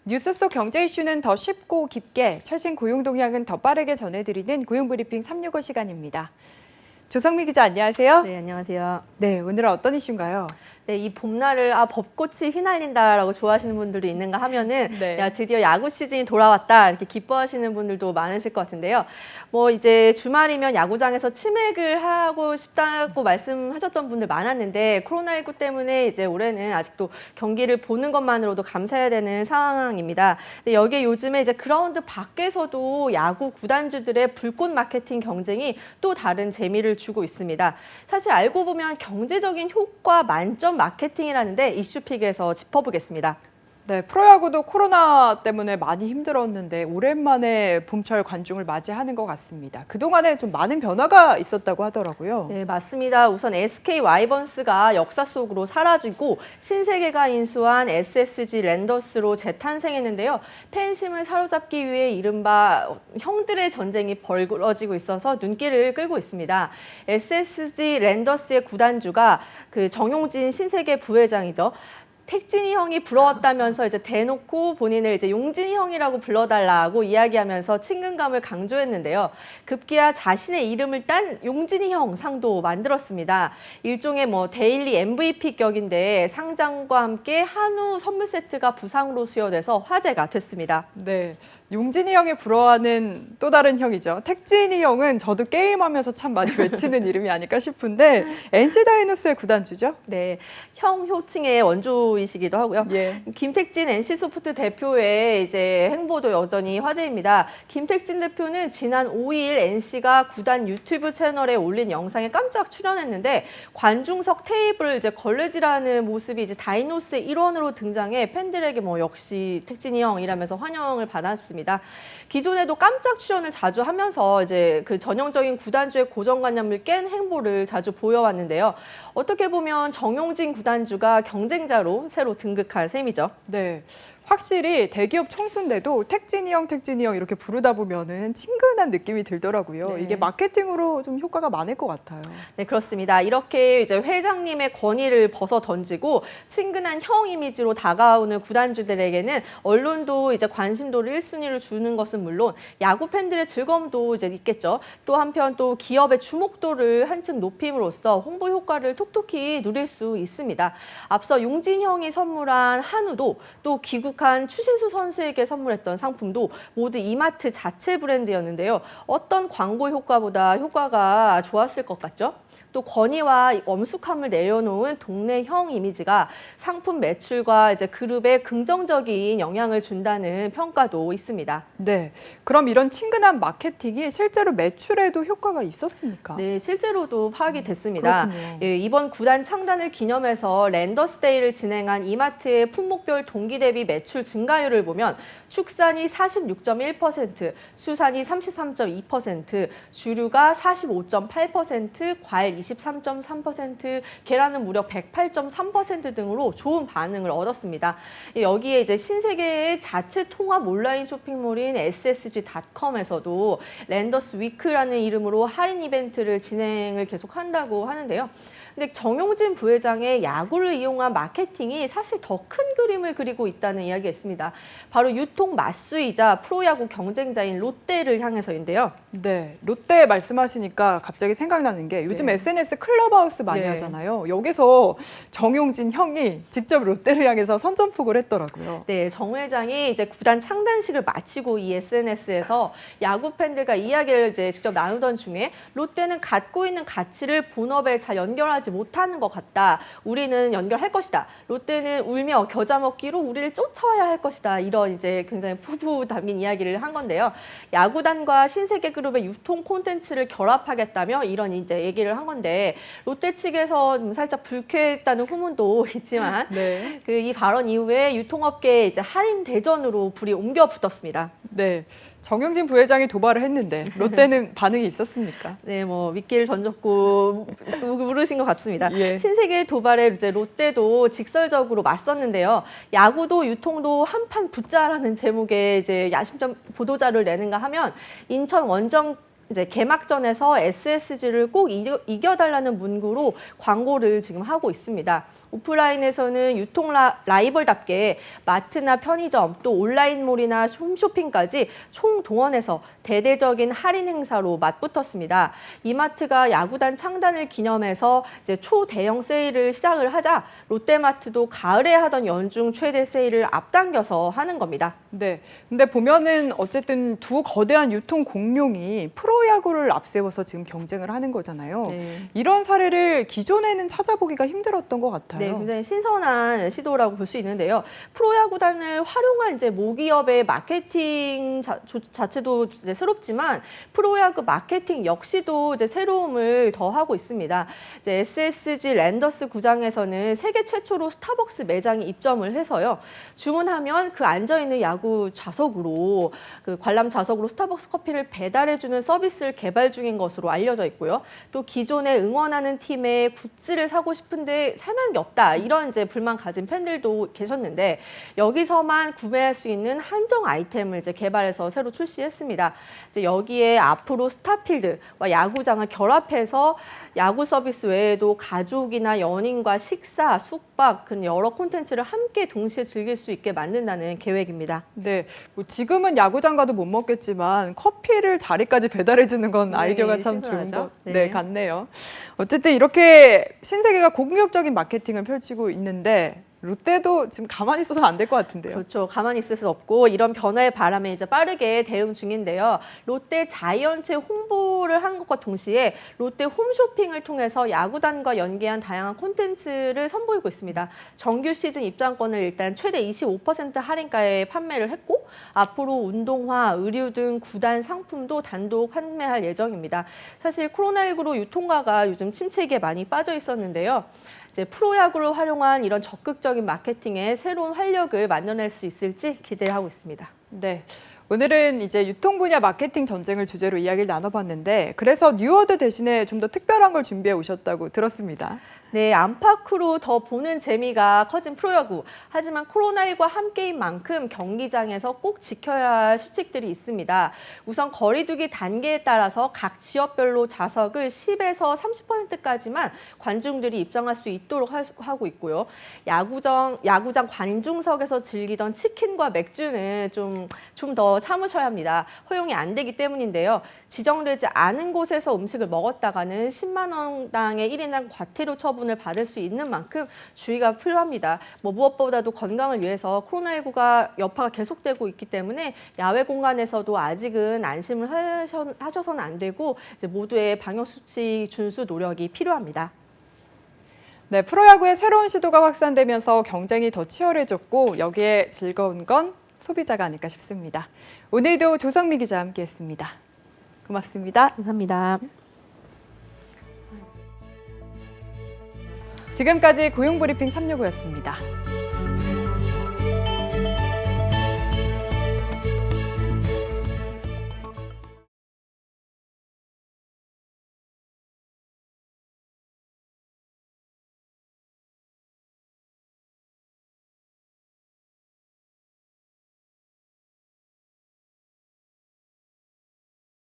뉴스 속 경제 이슈는 더 쉽고 깊게, 최신 고용 동향은 더 빠르게 전해드리는 고용브리핑 365 시간입니다. 조성미 기자 안녕하세요. 네, 안녕하세요. 네, 오늘은 어떤 이슈인가요? 네, 이 봄날을 벚꽃이 휘날린다라고 좋아하시는 분들도 있는가 하면은 네. 야, 드디어 야구 시즌이 돌아왔다 이렇게 기뻐하시는 분들도 많으실 것 같은데요. 뭐 이제 주말이면 야구장에서 치맥을 하고 싶다고 말씀하셨던 분들 많았는데 코로나19 때문에 이제 올해는 아직도 경기를 보는 것만으로도 감사해야 되는 상황입니다. 근데 여기에 요즘에 이제 그라운드 밖에서도 야구 구단주들의 불꽃 마케팅 경쟁이 또 다른 재미를 주고 있습니다. 사실 알고 보면 경제적인 효과 만점 마케팅이라는데 이슈픽에서 짚어보겠습니다. 네, 프로야구도 코로나 때문에 많이 힘들었는데 오랜만에 봄철 관중을 맞이하는 것 같습니다. 그동안에 좀 많은 변화가 있었다고 하더라고요. 네, 맞습니다. 우선 SK 와이번스가 역사 속으로 사라지고 신세계가 인수한 SSG 랜더스로 재탄생했는데요. 팬심을 사로잡기 위해 이른바 형들의 전쟁이 벌어지고 있어서 눈길을 끌고 있습니다. SSG 랜더스의 구단주가 그 정용진 신세계 부회장이죠. 택진이 형이 부러웠다면서 이제 대놓고 본인을 이제 용진이 형이라고 불러달라고 이야기하면서 친근감을 강조했는데요. 급기야 자신의 이름을 딴 용진이 형 상도 만들었습니다. 일종의 뭐 데일리 MVP 격인데 상장과 함께 한우 선물 세트가 부상으로 수여돼서 화제가 됐습니다. 네, 용진이 형이 부러워하는 또 다른 형이죠. 택진이 형은 저도 게임하면서 참 많이 외치는 이름이 아닐까 싶은데 NC 다이노스의 구단주죠? 네, 형 효칭의 원조이시기도 하고요. 예. 김택진 NC소프트 대표의 이제 행보도 여전히 화제입니다. 김택진 대표는 지난 5일 NC가 구단 유튜브 채널에 올린 영상에 깜짝 출연했는데 관중석 테이블을 이제 걸레질하는 모습이 이제 다이노스의 일원으로 등장해 팬들에게 뭐 역시 택진이 형이라면서 환영을 받았습니다. 기존에도 깜짝 출연을 자주 하면서 이제 그 전형적인 구단주의 고정관념을 깬 행보를 자주 보여왔는데요. 어떻게 보면 정용진 구단주가 경쟁자로 새로 등극한 셈이죠. 네. 확실히 대기업 총수인데도 택진이 형 이렇게 부르다 보면은 친근한 느낌이 들더라고요. 네. 이게 마케팅으로 좀 효과가 많을 것 같아요. 네, 그렇습니다. 이렇게 이제 회장님의 권위를 벗어 던지고 친근한 형 이미지로 다가오는 구단주들에게는 언론도 이제 관심도를 1순위로 주는 것은 물론 야구 팬들의 즐거움도 이제 있겠죠. 또 한편 또 기업의 주목도를 한층 높임으로써 홍보 효과를 톡톡히 누릴 수 있습니다. 앞서 용진 형이 선물한 한우도 또 귀국한 추신수 선수에게 선물했던 상품도 모두 이마트 자체 브랜드였는데요. 어떤 광고 효과보다 효과가 좋았을 것 같죠? 또 권위와 엄숙함을 내려놓은 동네 형 이미지가 상품 매출과 이제 그룹에 긍정적인 영향을 준다는 평가도 있습니다. 네. 그럼 이런 친근한 마케팅이 실제로 매출에도 효과가 있었습니까? 네, 실제로도 파악이 됐습니다. 그렇군요. 예, 이번 구단 창단을 기념해서 랜더스데이를 진행한 이마트의 품목별 동기 대비 매출 증가율을 보면 축산이 46.1%, 수산이 33.2%, 주류가 45.8%, 과일 23.3%, 계란은 무려 108.3% 등으로 좋은 반응을 얻었습니다. 여기에 이제 신세계의 자체 통합 온라인 쇼핑몰인 SSG.com에서도 랜더스 위크라는 이름으로 할인 이벤트를 진행을 계속한다고 하는데요. 근데 정용진 부회장의 야구를 이용한 마케팅이 사실 더 큰 그림을 그리고 있다는 이야기가 있습니다. 바로 유통 맞수이자 프로야구 경쟁자인 롯데를 향해서인데요. 네. 롯데 말씀하시니까 갑자기 생각나는 게 요즘 네. SNS 클럽하우스 많이 네. 하잖아요. 여기서 정용진 형이 직접 롯데를 향해서 선전포고를 했더라고요. 네, 정 회장이 이제 구단 창단식을 마치고 이 SNS에서 야구 팬들과 이야기를 이제 직접 나누던 중에 롯데는 갖고 있는 가치를 본업에 잘 연결하지 못하는 것 같다. 우리는 연결할 것이다. 롯데는 울며 겨자 먹기로 우리를 쫓아와야 할 것이다. 이런 이제 굉장히 포부 담긴 이야기를 한 건데요. 야구단과 신세계 그룹의 유통 콘텐츠를 결합하겠다며 이런 이제 얘기를 한 건데 롯데 측에서 좀 살짝 불쾌했다는 후문도 있지만 네. 그 이 발언 이후에 유통업계에 이제 할인 대전으로 불이 옮겨 붙었습니다. 네. 정용진 부회장이 도발을 했는데 롯데는 반응이 있었습니까? 네, 뭐 미끼를 던졌고 물으신 것 같습니다. 예. 신세계 도발에 이제 롯데도 직설적으로 맞섰는데요. 야구도 유통도 한판 붙자라는 제목의 이제 야심점 보도자를 내는가 하면 인천 원정 이제 개막전에서 SSG를 꼭 이겨달라는 문구로 광고를 지금 하고 있습니다. 오프라인에서는 유통 라이벌답게 마트나 편의점, 또 온라인몰이나 홈쇼핑까지 총동원해서 대대적인 할인 행사로 맞붙었습니다. 이마트가 야구단 창단을 기념해서 이제 초대형 세일을 시작을 하자 롯데마트도 가을에 하던 연중 최대 세일을 앞당겨서 하는 겁니다. 네. 근데 보면은 어쨌든 두 거대한 유통 공룡이 프로야구를 앞세워서 지금 경쟁을 하는 거잖아요. 네. 이런 사례를 기존에는 찾아보기가 힘들었던 것 같아요. 네, 굉장히 신선한 시도라고 볼 수 있는데요. 프로야구단을 활용한 이제 모기업의 마케팅 자체도 이제 새롭지만 프로야구 마케팅 역시도 이제 새로움을 더하고 있습니다. 이제 SSG 랜더스 구장에서는 세계 최초로 스타벅스 매장이 입점을 해서요. 주문하면 그 앉아 있는 야구 좌석으로 그 관람 좌석으로 스타벅스 커피를 배달해주는 서비스를 개발 중인 것으로 알려져 있고요. 또 기존에 응원하는 팀의 굿즈를 사고 싶은데 살 만한 게 없다. 이런 이제 불만 가진 팬들도 계셨는데 여기서만 구매할 수 있는 한정 아이템을 이제 개발해서 새로 출시했습니다. 이제 여기에 앞으로 스타필드와 야구장을 결합해서 야구 서비스 외에도 가족이나 연인과 식사, 숙박 그 여러 콘텐츠를 함께 동시에 즐길 수 있게 만든다는 계획입니다. 네, 뭐 지금은 야구장 가도 못 먹겠지만 커피를 자리까지 배달해 주는 건 네, 아이디어가 참 좋은 신선하죠? 것 네. 같네요. 어쨌든 이렇게 신세계가 공격적인 마케팅을 펼치고 있는데 롯데도 지금 가만히 있어서 안 될 것 같은데요. 그렇죠. 가만히 있을 수 없고 이런 변화의 바람에 이제 빠르게 대응 중인데요. 롯데 자이언츠 홍보를 하는 것과 동시에 롯데 홈쇼핑을 통해서 야구단과 연계한 다양한 콘텐츠를 선보이고 있습니다. 정규 시즌 입장권을 일단 최대 25% 할인가에 판매를 했고 앞으로 운동화, 의류 등 구단 상품도 단독 판매할 예정입니다. 사실 코로나19로 유통가가 요즘 침체기에 많이 빠져 있었는데요. 이제 프로야구를 활용한 이런 적극적인 마케팅에 새로운 활력을 만들어낼 수 있을지 기대하고 있습니다. 네. 오늘은 이제 유통 분야 마케팅 전쟁을 주제로 이야기를 나눠봤는데 그래서 뉴워드 대신에 좀 더 특별한 걸 준비해 오셨다고 들었습니다. 네, 안팎으로 더 보는 재미가 커진 프로야구. 하지만 코로나19와 함께인 만큼 경기장에서 꼭 지켜야 할 수칙들이 있습니다. 우선 거리두기 단계에 따라서 각 지역별로 좌석을 10에서 30%까지만 관중들이 입장할 수 있도록 하고 있고요. 야구장 관중석에서 즐기던 치킨과 맥주는 좀 더 참으셔야 합니다. 허용이 안 되기 때문인데요. 지정되지 않은 곳에서 음식을 먹었다가는 10만 원당의 1인당 과태료 처분을 받을 수 있는 만큼 주의가 필요합니다. 무엇보다도 건강을 위해서 코로나19가 여파가 계속되고 있기 때문에 야외 공간에서도 아직은 안심을 하셔서는 안 되고 이제 모두의 방역수칙 준수 노력이 필요합니다. 네, 프로야구의 새로운 시도가 확산되면서 경쟁이 더 치열해졌고 여기에 즐거운 건 소비자가 아닐까 싶습니다. 오늘도 조성미 기자와 함께했습니다. 고맙습니다. 감사합니다. 지금까지 고용브리핑 365였습니다.